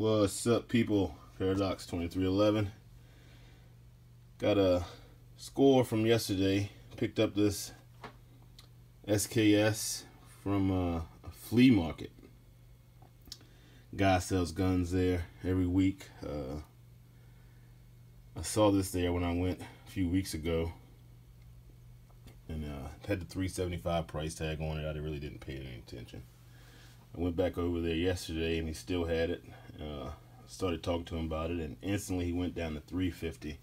What's up, people? Paradox 2311. Got a score from yesterday. Picked up this SKS from a flea market. Guy sells guns there every week. I saw this there when I went a few weeks ago, and had the $375 price tag on it. I really didn't pay any attention. I went back over there yesterday, and he still had it. Started talking to him about it, and instantly he went down to $350.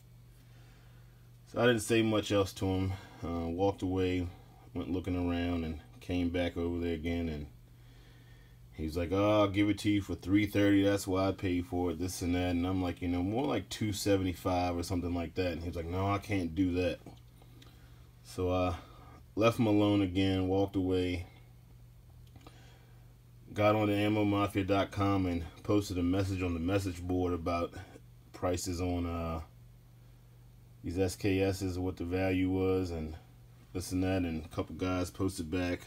So I didn't say much else to him. Walked away, went looking around, and came back over there again, and he's like, "Oh, I'll give it to you for $330. That's why I paid for it, this and that." And I'm like, more like $275 or something like that. And he's like, "No, I can't do that." So I left him alone again, walked away, got on the ammomafia.com and posted a message on the message board about prices on these SKSs, what the value was, and this and that. And a couple guys posted back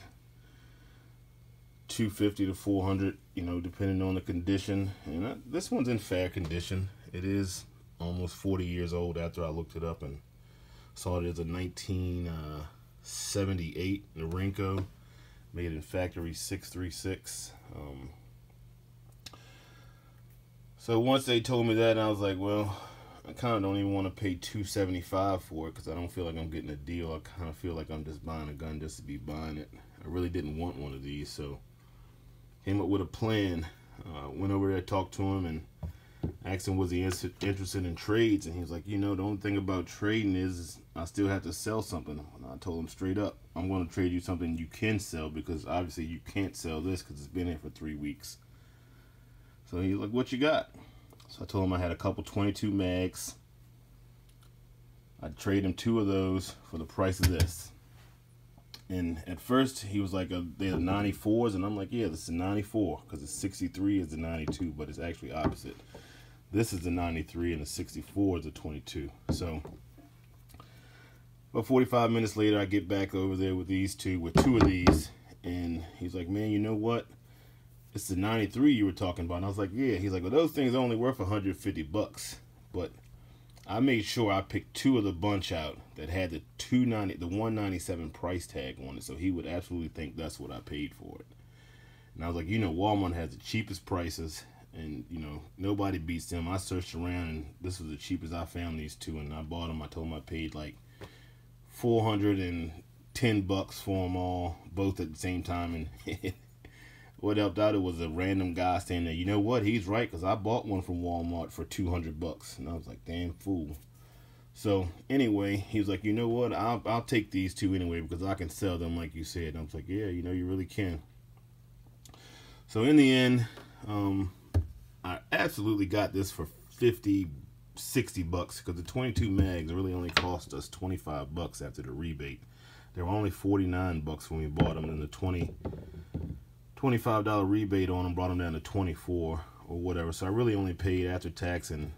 $250 to $400, depending on the condition. And this one's in fair condition. It is almost 40 years old after I looked it up and saw it as a 1978 Norinco, made in factory 636. So once they told me that, I was like, well, I kind of don't even want to pay $275 for it, because I don't feel like I'm getting a deal. I kind of feel like I'm just buying a gun just to be buying it. I really didn't want one of these, so came up with a plan. Went over there, talked to him, and asked him was he interested in trades, and he was like, the only thing about trading is I still have to sell something. And I told him straight up, I'm going to trade you something you can sell, because obviously you can't sell this because it's been here for 3 weeks. So he's like, "What you got?" So I told him I had a couple 22 mags. I'd trade him 2 of those for the price of this. And at first he was like, they're 94s, and I'm like, yeah, this is a 94, because the 63 is the 92, but it's actually opposite. This is the 93 and the 64 is the 22. So about 45 minutes later, I get back over there with these two, with 2 of these, and he's like, "Man, you know what? It's the 93 you were talking about." And I was like, "Yeah." He's like, "Well, those things are only worth $150, but I made sure I picked 2 of the bunch out that had the $197 price tag on it, so he would absolutely think that's what I paid for it." And I was like, Walmart has the cheapest prices, and nobody beats them. I searched around, and this was the cheapest I found these 2, and I bought them. I told him I paid like $410 for them all, both at the same time. And what helped out, it was a random guy standing there. You know what? He's right, because I bought one from Walmart for $200, and I was like, damn fool. So anyway, he was like, "You know what? I'll take these 2 anyway, because I can sell them like you said." And I was like, "Yeah, you really can." So in the end, I absolutely got this for $50, $60, because the 22 mags really only cost us $25 after the rebate. They were only $49 when we bought them, and the $25 rebate on them brought them down to $24 or whatever. So I really only paid after tax and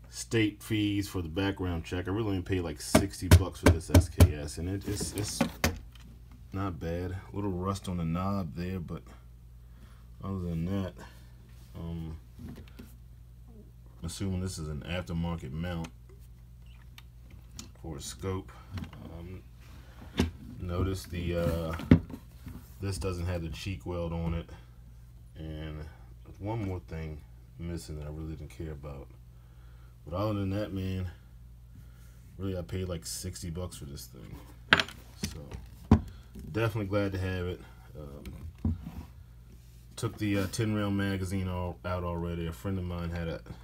state fees for the background check. I really only paid like $60 for this SKS, and it's not bad. A little rust on the knob there, but other than that, I'm assuming this is an aftermarket mount for a scope. Notice this doesn't have the cheek weld on it, and there's one more thing missing that I really didn't care about. But other than that, man, really I paid like $60 for this thing. So definitely glad to have it. Took the 10 round magazine out already. A friend of mine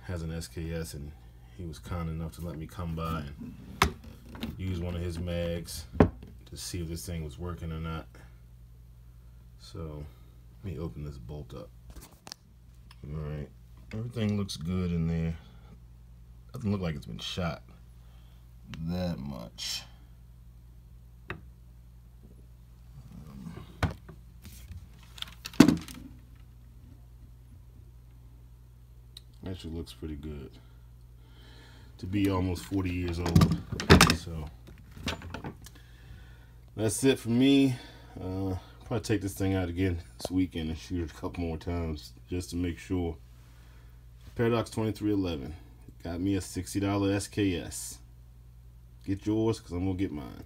has an SKS, and he was kind enough to let me come by and use one of his mags to see if this thing was working or not. So let me open this bolt up. Alright, everything looks good in there. Doesn't look like it's been shot that much. Actually looks pretty good to be almost 40 years old. So that's it for me. Probably take this thing out again this weekend and shoot it a couple more times just to make sure. Paradox 2311 got me a $60 SKS. Get yours because I'm gonna get mine.